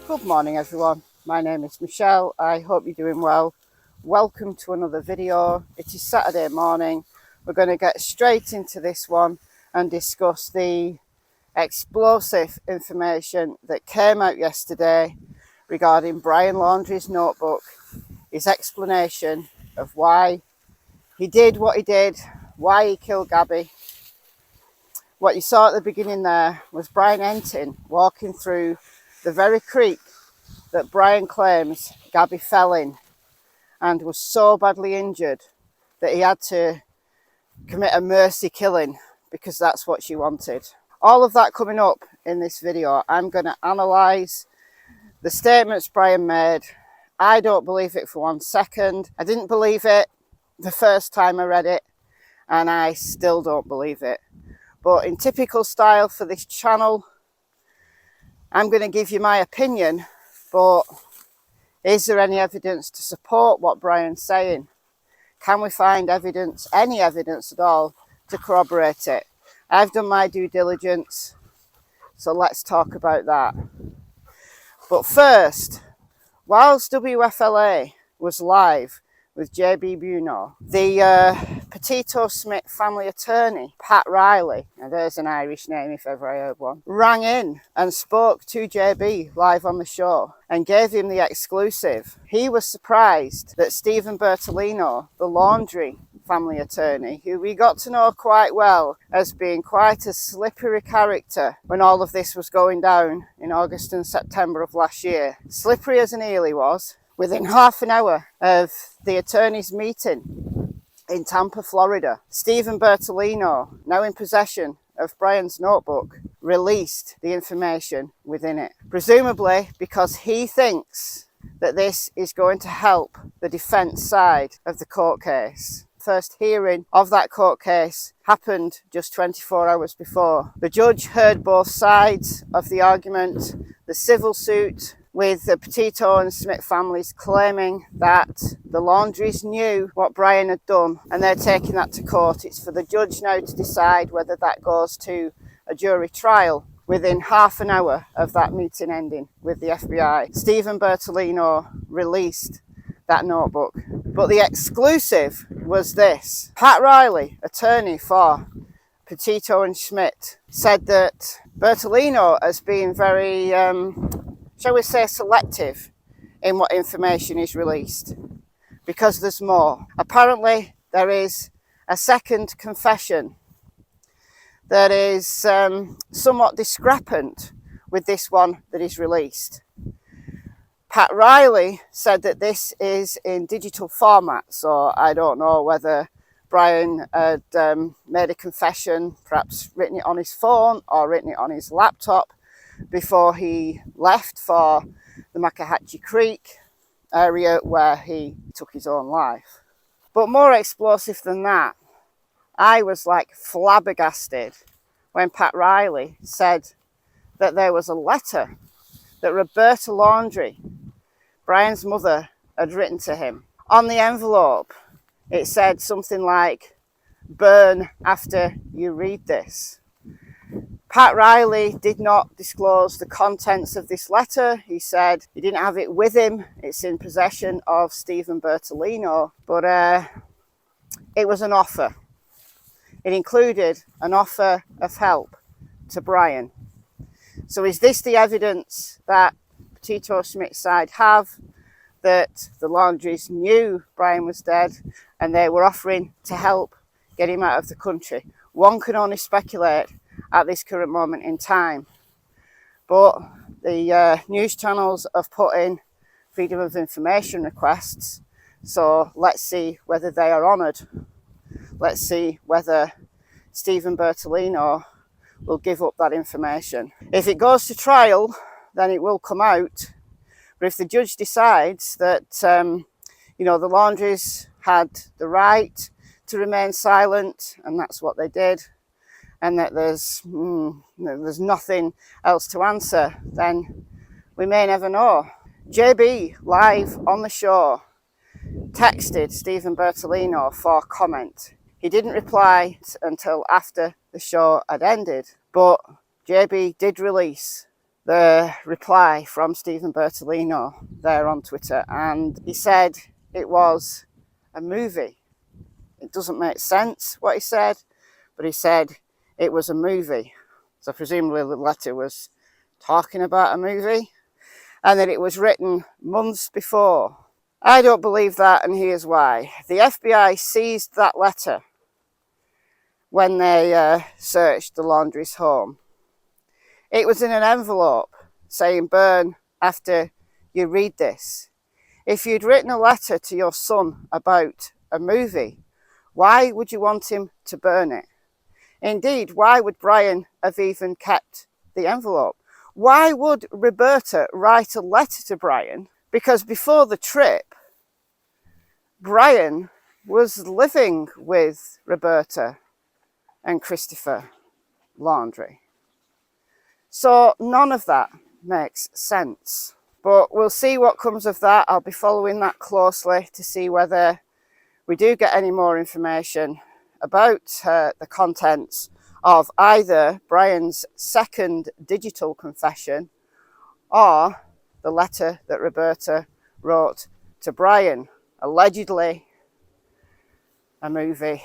Good morning everyone, my name is Michelle. I hope you're doing well. Welcome to another video. It is Saturday morning. We're going to get straight into this one and discuss the explosive information that came out yesterday regarding Brian Laundrie's notebook, his explanation of why he did what he did, why he killed Gabby. What you saw at the beginning there was Brian Entin walking through the very creek that Brian claims Gabby fell in and was so badly injured that he had to commit a mercy killing because that's what she wanted. All of that coming up in this video. I'm going to analyse the statements Brian made. I don't believe it for 1 second. I didn't believe it the first time I read it, and I still don't believe it. But in typical style for this channel, I'm going to give you my opinion, but is there any evidence to support what Brian's saying? Can we find evidence, any evidence at all, to corroborate it? I've done my due diligence, so let's talk about that. But first, whilst WFLA was live with JB Buno, the Petito Smith family attorney, Pat Riley, and there's an Irish name if ever I heard one, rang in and spoke to JB live on the show and gave him the exclusive. He was surprised that Stephen Bertolino, the Laundrie family attorney, who we got to know quite well as being quite a slippery character when all of this was going down in August and September of last year. Slippery as an eel he was. Within half an hour of the attorney's meeting in Tampa, Florida, Stephen Bertolino, now in possession of Brian's notebook, released the information within it. Presumably because he thinks that this is going to help the defence side of the court case. First hearing of that court case happened just 24 hours before. The judge heard both sides of the argument, the civil suit with the Petito and Smith families claiming that the Laundries knew what Brian had done and they're taking that to court. It's for the judge now to decide whether that goes to a jury trial. Within half an hour of that meeting ending with the FBI, Stephen Bertolino released that notebook. But the exclusive was this. Pat Riley, attorney for Petito and Schmidt, said that Bertolino has been very shall we say, selective in what information is released, because there's more. Apparently, there is a second confession that is somewhat discrepant with this one that is released. Pat Riley said that this is in digital format, so I don't know whether Brian had made a confession, perhaps written it on his phone or written it on his laptop before he left for the Makahatchee Creek area where he took his own life. But more explosive than that, I was like flabbergasted when Pat Riley said that there was a letter that Roberta Laundrie, Brian's mother, had written to him. On the envelope, it said something like, "Burn after you read this." Pat Riley did not disclose the contents of this letter. He said he didn't have it with him. It's in possession of Stephen Bertolino, but it was an offer. It included an offer of help to Brian. So is this the evidence that Petito Smith's side have, that the Laundries knew Brian was dead and they were offering to help get him out of the country? One can only speculate at this current moment in time. But the news channels have put in freedom of information requests, so let's see whether they are honoured. Let's see whether Stephen Bertolino will give up that information. If it goes to trial, then it will come out. But if the judge decides that the Laundries had the right to remain silent, and that's what they did, and that there's nothing else to answer, then we may never know. JB, live on the show, texted Stephen Bertolino for comment. He didn't reply until after the show had ended, but JB did release the reply from Stephen Bertolino there on Twitter, and he said it was a movie. It doesn't make sense what he said, but he said it was a movie. So presumably the letter was talking about a movie, and that it was written months before. I don't believe that, and here's why. The FBI seized that letter when they searched the Laundrie's home. It was in an envelope saying, "Burn after you read this." If you'd written a letter to your son about a movie, why would you want him to burn it? Indeed, why would Brian have even kept the envelope? Why would Roberta write a letter to Brian? Because before the trip, Brian was living with Roberta and Christopher Laundrie. So none of that makes sense. But we'll see what comes of that. I'll be following that closely to see whether we do get any more information about the contents of either Brian's second digital confession or the letter that Roberta wrote to Brian. Allegedly a movie.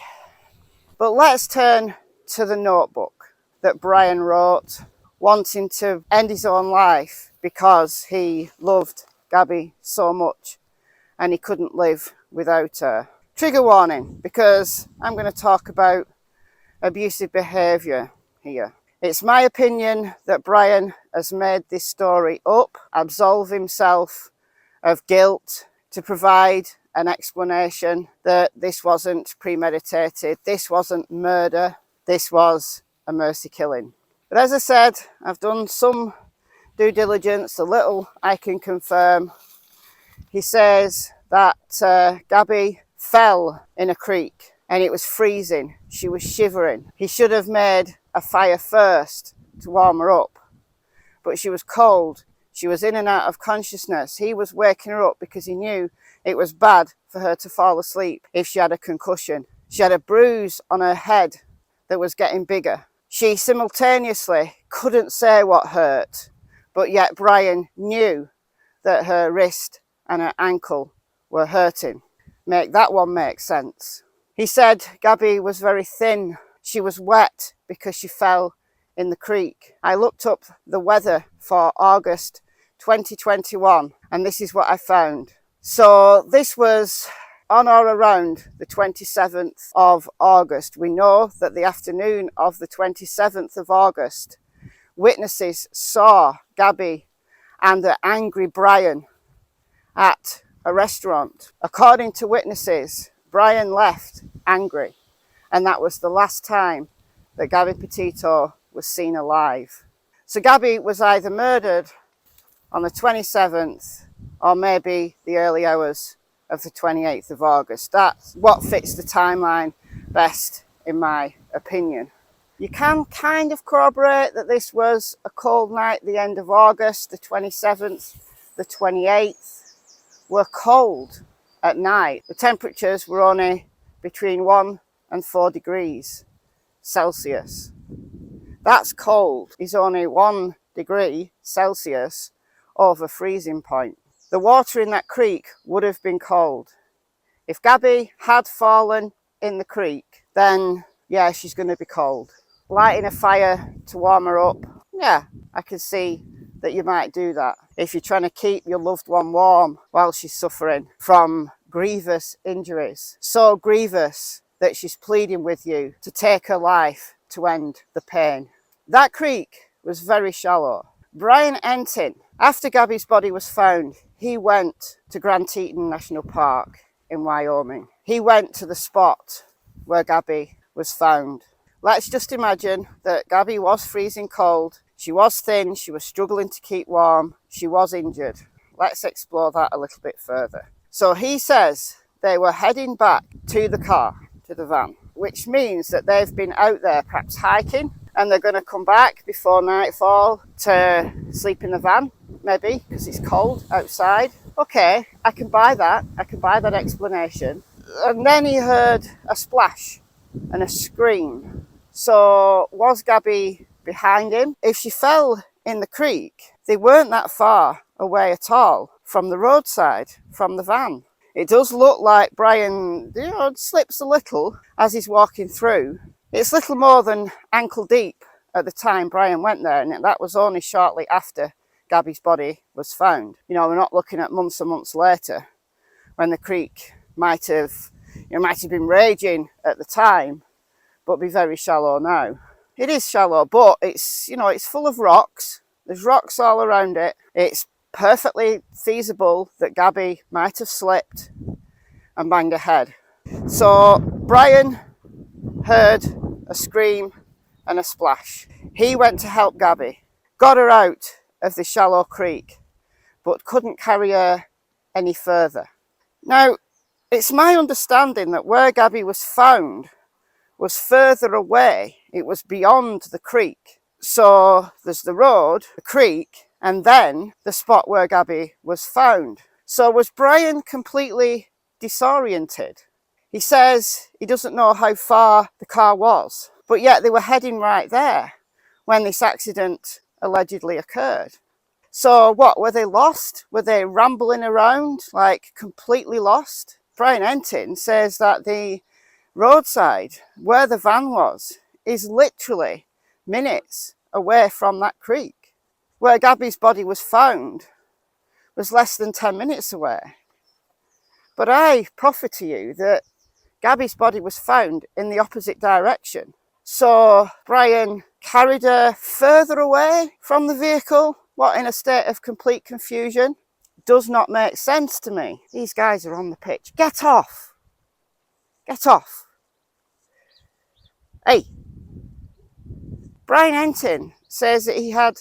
But let's turn to the notebook that Brian wrote, wanting to end his own life because he loved Gabby so much and he couldn't live without her. Trigger warning, because I'm going to talk about abusive behaviour here. It's my opinion that Brian has made this story up, absolve himself of guilt to provide an explanation that this wasn't premeditated, this wasn't murder, this was a mercy killing. But as I said, I've done some due diligence, a little I can confirm. He says that Gabby fell in a creek and it was freezing. She was shivering. He should have made a fire first to warm her up, but she was cold. She was in and out of consciousness. He was waking her up because he knew it was bad for her to fall asleep if she had a concussion. She had a bruise on her head that was getting bigger. She simultaneously couldn't say what hurt, but yet Brian knew that her wrist and her ankle were hurting. Make that one make sense. He said Gabby was very thin. She was wet because she fell in the creek. I looked up the weather for August 2021 and this is what I found. So this was on or around the 27th of August. We know that the afternoon of the 27th of August, witnesses saw Gabby and the angry Brian at a restaurant. According to witnesses, Brian left angry, and that was the last time that Gabby Petito was seen alive. So Gabby was either murdered on the 27th or maybe the early hours of the 28th of August. That's what fits the timeline best, in my opinion. You can kind of corroborate that this was a cold night, the end of August, the 27th, the 28th were cold at night. The temperatures were only between 1 and 4 degrees Celsius. That's cold. It's only 1 degree Celsius over freezing point. The water in that creek would have been cold. If Gabby had fallen in the creek, then yeah, she's going to be cold. Lighting a fire to warm her up, yeah, I can see that you might do that if you're trying to keep your loved one warm while she's suffering from grievous injuries. So grievous that she's pleading with you to take her life to end the pain. That creek was very shallow. Brian Entin, after Gabby's body was found, he went to Grand Teton National Park in Wyoming. He went to the spot where Gabby was found. Let's just imagine that Gabby was freezing cold, she was thin, she was struggling to keep warm, she was injured. Let's explore that a little bit further. So he says they were heading back to the car, to the van, which means that they've been out there perhaps hiking and they're going to come back before nightfall to sleep in the van, maybe because it's cold outside. Okay, I can buy that. I can buy that explanation. And then he heard a splash and a scream. So was Gabby behind him? If she fell in the creek, they weren't that far away at all from the roadside, from the van. It does look like Brian, slips a little as he's walking through. It's little more than ankle deep at the time Brian went there, and that was only shortly after Gabby's body was found. We're not looking at months and months later when the creek might have been raging at the time, but be very shallow now. It is shallow, but it's full of rocks. There's rocks all around it. It's perfectly feasible that Gabby might have slipped and banged her head. So Brian heard a scream and a splash. He went to help Gabby, got her out of the shallow creek, but couldn't carry her any further. Now, it's my understanding that where Gabby was found was further away. It was beyond the creek. So there's the road, the creek, and then the spot where Gabby was found. So was Brian completely disoriented? He says he doesn't know how far the car was, but yet they were heading right there when this accident allegedly occurred. So what, were they lost? Were they rambling around, like completely lost? Brian Entin says that the roadside where the van was is literally minutes away from that creek. Where Gabby's body was found was less than 10 minutes away. But I proffer to you that Gabby's body was found in the opposite direction. So Brian carried her further away from the vehicle, in a state of complete confusion? Does not make sense to me. These guys are on the pitch. Get off. Get off. Hey. Brian Entin says that he had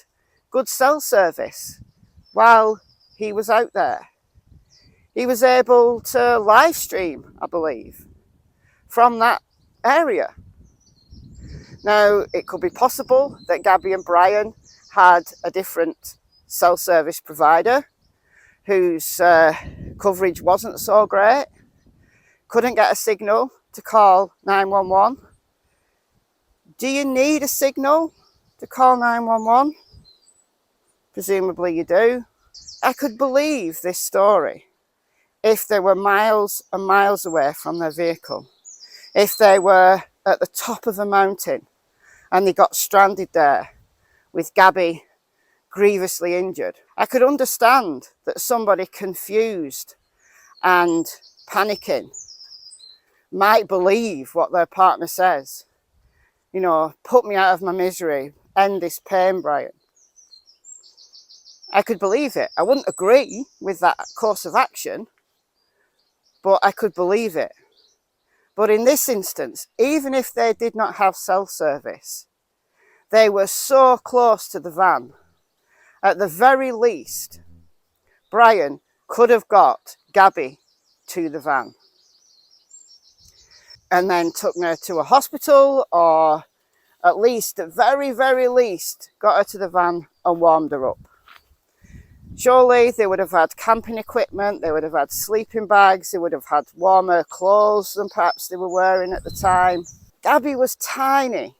good cell service while he was out there. He was able to live stream, I believe, from that area. Now, it could be possible that Gabby and Brian had a different cell service provider whose coverage wasn't so great, couldn't get a signal to call 911. Do you need a signal to call 911? Presumably you do. I could believe this story if they were miles and miles away from their vehicle, if they were at the top of a mountain and they got stranded there with Gabby grievously injured. I could understand that somebody confused and panicking might believe what their partner says. Put me out of my misery, end this pain, Brian. I could believe it. I wouldn't agree with that course of action, but I could believe it. But in this instance, even if they did not have cell service, they were so close to the van. At the very least, Brian could have got Gabby to the van and then took her to a hospital, or at least, at very, very least, got her to the van and warmed her up. Surely they would have had camping equipment, they would have had sleeping bags, they would have had warmer clothes than perhaps they were wearing at the time. Gabby was tiny.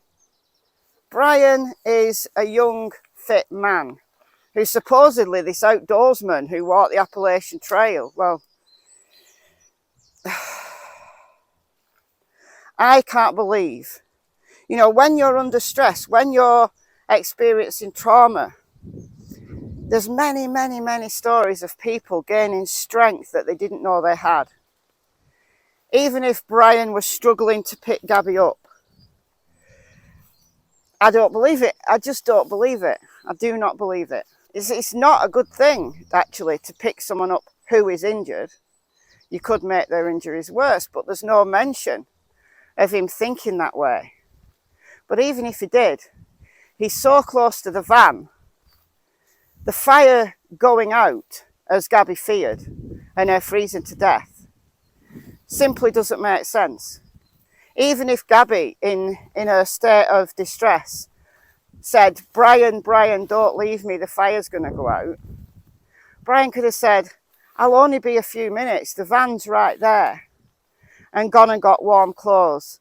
Brian is a young, fit man who's supposedly this outdoorsman who walked the Appalachian Trail. Well, I can't believe, when you're under stress, when you're experiencing trauma, there's many, many, many stories of people gaining strength that they didn't know they had. Even if Brian was struggling to pick Gabby up, I don't believe it. I just don't believe it. I do not believe it. It's not a good thing, actually, to pick someone up who is injured. You could make their injuries worse, but there's no mention of him thinking that way. But even if he did, he's so close to the van, the fire going out, as Gabby feared, and her freezing to death, simply doesn't make sense. Even if Gabby, in her state of distress, said, Brian, don't leave me, the fire's going to go out, Brian could have said, I'll only be a few minutes, the van's right there, and gone and got warm clothes,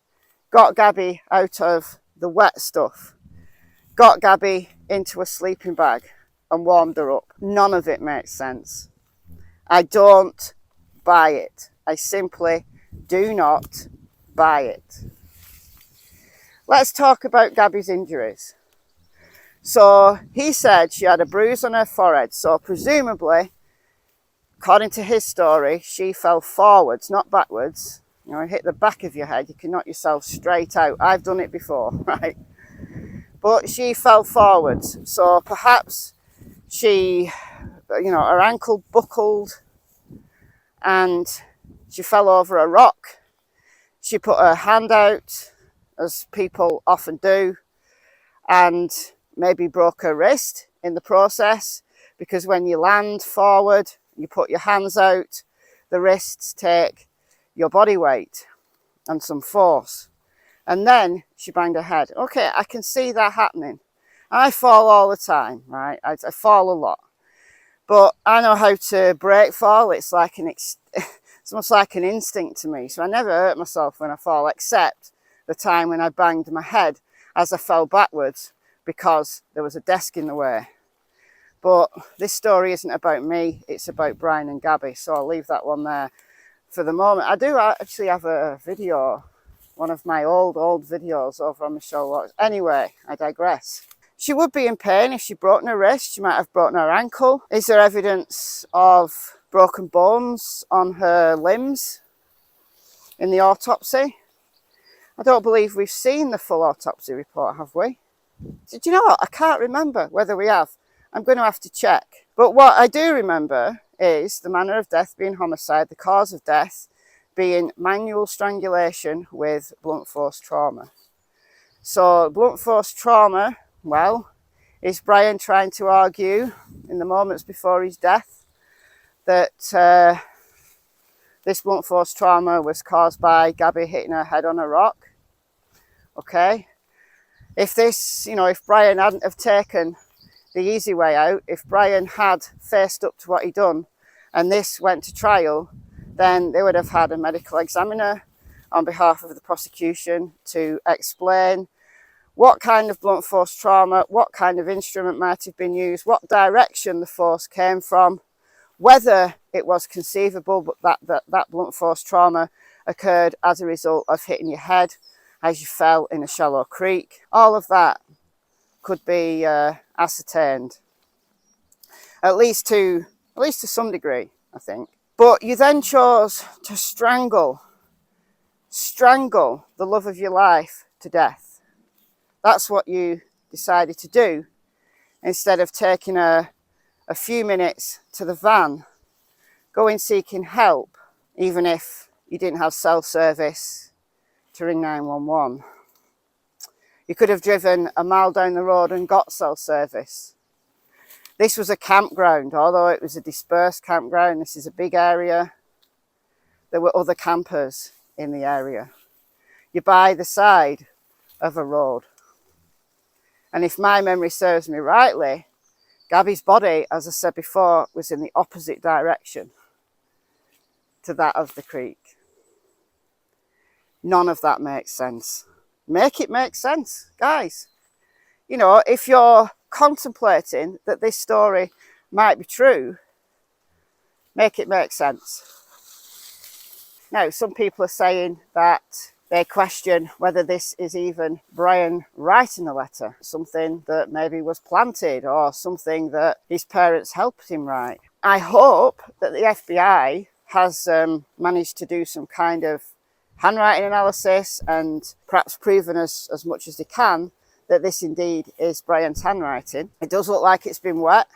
got Gabby out of the wet stuff, got Gabby into a sleeping bag and warmed her up. None of it makes sense. I don't buy it. I simply do not buy it. Let's talk about Gabby's injuries. So he said she had a bruise on her forehead. So presumably, according to his story, she fell forwards, not backwards. You know, hit the back of your head, you can knock yourself straight out. I've done it before, right? But she fell forwards. So perhaps she, you know, her ankle buckled and she fell over a rock. She put her hand out, as people often do, and maybe broke her wrist in the process, because when you land forward, you put your hands out, the wrists take your body weight and some force. And then she banged her head. Okay, I can see that happening. I fall all the time, right? I fall a lot. But I know how to break fall. It's like it's almost like an instinct to me. So I never hurt myself when I fall, except the time when I banged my head as I fell backwards because there was a desk in the way. But this story isn't about me. It's about Brian and Gabby. So I'll leave that one there for the moment. I do actually have a video, one of my old videos over on MichelleAfterDark. Anyway, I digress. She would be in pain if she broken her wrist. She might have broken her ankle. Is there evidence of broken bones on her limbs in the autopsy? I don't believe we've seen the full autopsy report, have we? Do you know what? I can't remember whether we have. I'm going to have to check. But what I do remember is the manner of death being homicide, the cause of death being manual strangulation with blunt force trauma. So blunt force trauma, well, is Brian trying to argue in the moments before his death that this blunt force trauma was caused by Gabby hitting her head on a rock? Okay. If this, you know, if Brian hadn't have taken the easy way out, if Brian had faced up to what he'd done and this went to trial, then they would have had a medical examiner on behalf of the prosecution to explain what kind of blunt force trauma, what kind of instrument might have been used, what direction the force came from, whether it was conceivable that blunt force trauma occurred as a result of hitting your head as you fell in a shallow creek. All of that could be ascertained, at least to some degree, I think. But you then chose to strangle the love of your life to death. That's what you decided to do, instead of taking a few minutes to the van, going seeking help, even if you didn't have cell service to ring 911. You could have driven a mile down the road and got cell service. This was a campground, although it was a dispersed campground. This is a big area. There were other campers in the area. You're by the side of a road. And if my memory serves me rightly, Gabby's body, as I said before, was in the opposite direction to that of the creek. None of that makes sense. Make it make sense, guys. You know, if you're contemplating that this story might be true, make it make sense. Now, some people are saying that they question whether this is even Brian writing the letter, something that maybe was planted or something that his parents helped him write. I hope that the FBI has managed to do some kind of handwriting analysis and perhaps proven as much as they can that this indeed is Brian's handwriting. It does look like it's been wet.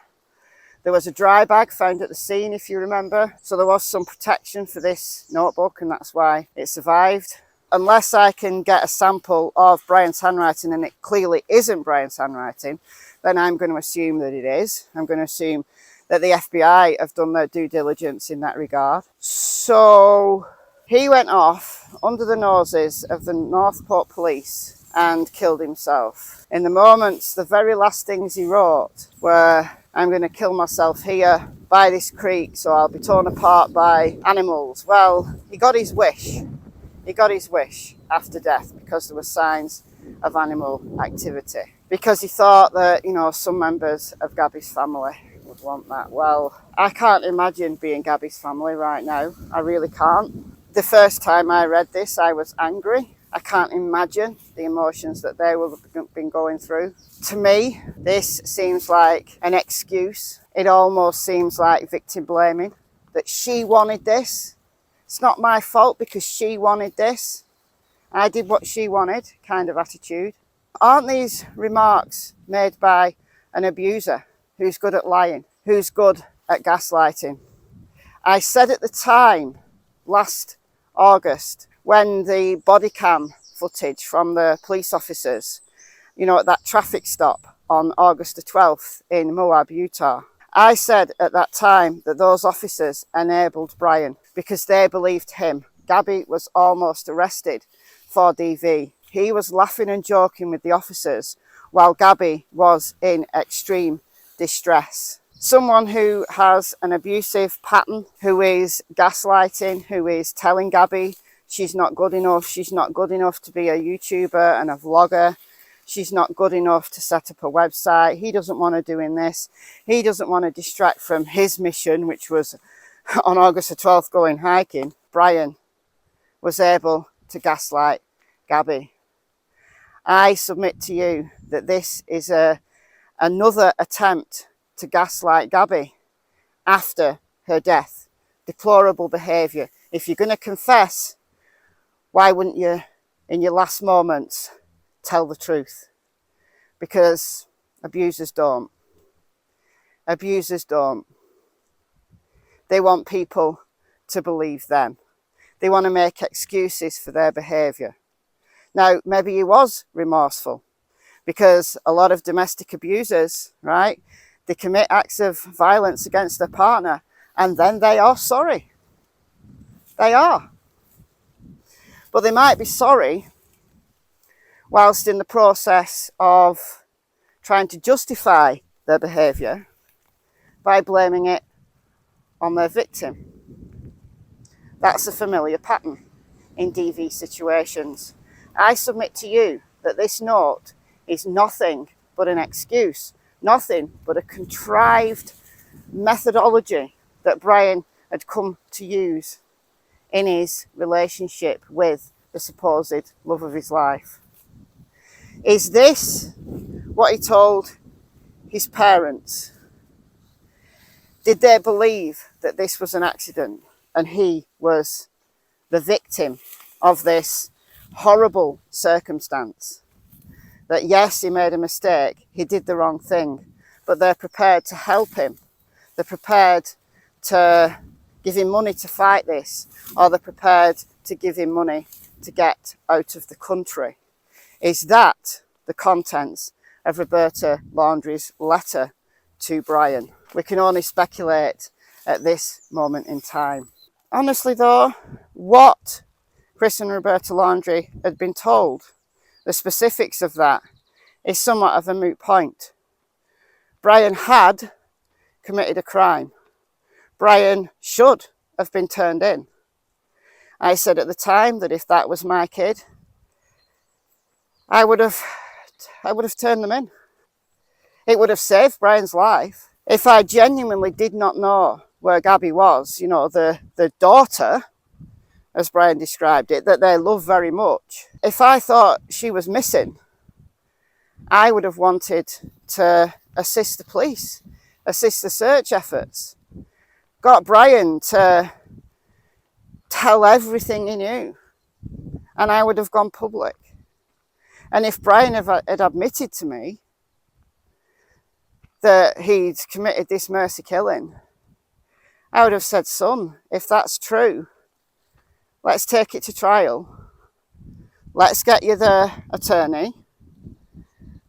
There was a dry bag found at the scene, if you remember. So there was some protection for this notebook, and that's why it survived. Unless I can get a sample of Brian's handwriting and it clearly isn't Brian's handwriting, then I'm going to assume that it is. I'm going to assume that the FBI have done their due diligence in that regard. So he went off under the noses of the Northport police and killed himself. In the moments, the very last things he wrote were, "I'm going to kill myself here by this creek, so I'll be torn apart by animals." Well, he got his wish. He got his wish after death, because there were signs of animal activity, because he thought that, you know, some members of Gabby's family would want that. Well, I can't imagine being Gabby's family right now. I really can't. The first time I read this, I was angry. I can't imagine the emotions that they will have been going through. To me, this seems like an excuse. It almost seems like victim blaming, that she wanted this. It's not my fault because she wanted this. I did what she wanted, kind of attitude. Aren't these remarks made by an abuser who's good at lying, who's good at gaslighting? I said at the time, last August, when the body cam footage from the police officers, you know, at that traffic stop on August the 12th in Moab, Utah, I said at that time that those officers enabled Brian because they believed him. Gabby was almost arrested for DV. He was laughing and joking with the officers while Gabby was in extreme distress. Someone who has an abusive pattern, who is gaslighting, who is telling Gabby she's not good enough to be a YouTuber and a vlogger. She's not good enough to set up a website. He doesn't want her doing this. He doesn't want to distract from his mission, which was on August the 12th going hiking. Brian was able to gaslight Gabby. I submit to you that this is another attempt to gaslight Gabby after her death. Deplorable behaviour. If you're going to confess, why wouldn't you, in your last moments, tell the truth? Because abusers don't. Abusers don't. They want people to believe them. They want to make excuses for their behaviour. Now, maybe he was remorseful, because a lot of domestic abusers, right, they commit acts of violence against their partner and then they are sorry. They are. But they might be sorry whilst in the process of trying to justify their behaviour by blaming it on their victim. That's a familiar pattern in DV situations. I submit to you that this note is nothing but an excuse, nothing but a contrived methodology that Brian had come to use in his relationship with the supposed love of his life. Is this what he told his parents? Did they believe that this was an accident and he was the victim of this horrible circumstance? That yes, he made a mistake, he did the wrong thing, but they're prepared to help him. They're prepared to give him money to fight this, or they're prepared to give him money to get out of the country. Is that the contents of Roberta Laundrie's letter to Brian? We can only speculate at this moment in time. Honestly though, what Chris and Roberta Laundrie had been told, the specifics of that, is somewhat of a moot point. Brian had committed a crime. Brian should have been turned in. I said at the time that if that was my kid, I would have turned them in. It would have saved Brian's life. If I genuinely did not know where Gabby was, you know, the daughter, as Brian described it, that they love very much. If I thought she was missing, I would have wanted to assist the police, assist the search efforts. Got Brian to tell everything he knew, and I would have gone public. And if Brian had admitted to me that he'd committed this mercy killing, I would have said, son, if that's true, let's take it to trial. Let's get you the attorney.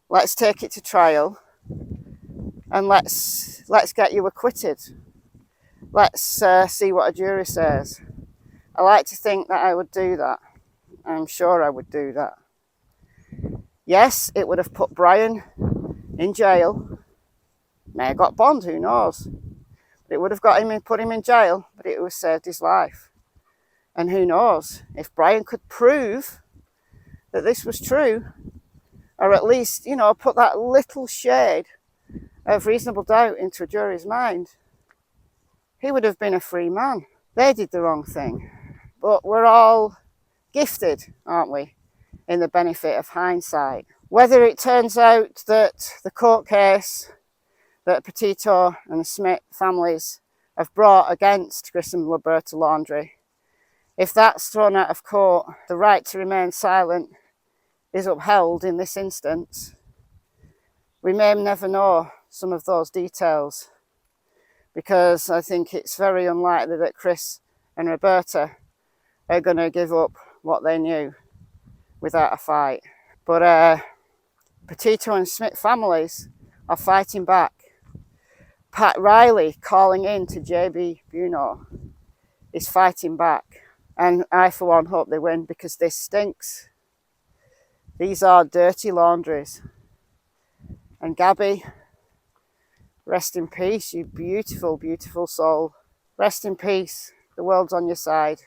Let's take it to trial. And let's get you acquitted. Let's see what a jury says. I like to think that I would do that. I'm sure I would do that. Yes, it would have put Brian in jail. May have got bond, who knows? It would have got him and put him in jail, but it would have saved his life. And who knows, if Brian could prove that this was true, or at least, you know, put that little shade of reasonable doubt into a jury's mind, he would have been a free man. They did the wrong thing. But we're all gifted, aren't we, in the benefit of hindsight. Whether it turns out that the court case that Petito and the Smith families have brought against Chris and Roberta Laundrie, if that's thrown out of court, the right to remain silent is upheld in this instance, we may never know some of those details, because I think it's very unlikely that Chris and Roberta are going to give up what they knew without a fight. But Petito and Smith families are fighting back. Pat Riley, calling in to JB Buno, is fighting back. And I, for one, hope they win, because this stinks. These are dirty laundries. And Gabby, rest in peace, you beautiful, beautiful soul. Rest in peace. The world's on your side.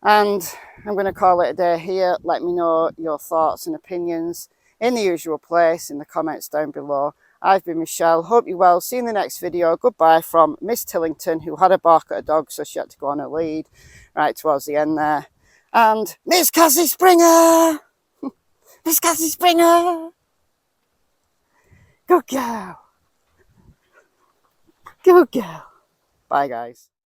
And I'm going to call it a day here. Let me know your thoughts and opinions in the usual place in the comments down below. I've been Michelle. Hope you're well. See you in the next video. Goodbye from Miss Tillington, who had a bark at a dog, so she had to go on her lead right towards the end there. And Miss Cassie Springer! Miss Cassie Springer! Good girl. Good girl. Bye, guys.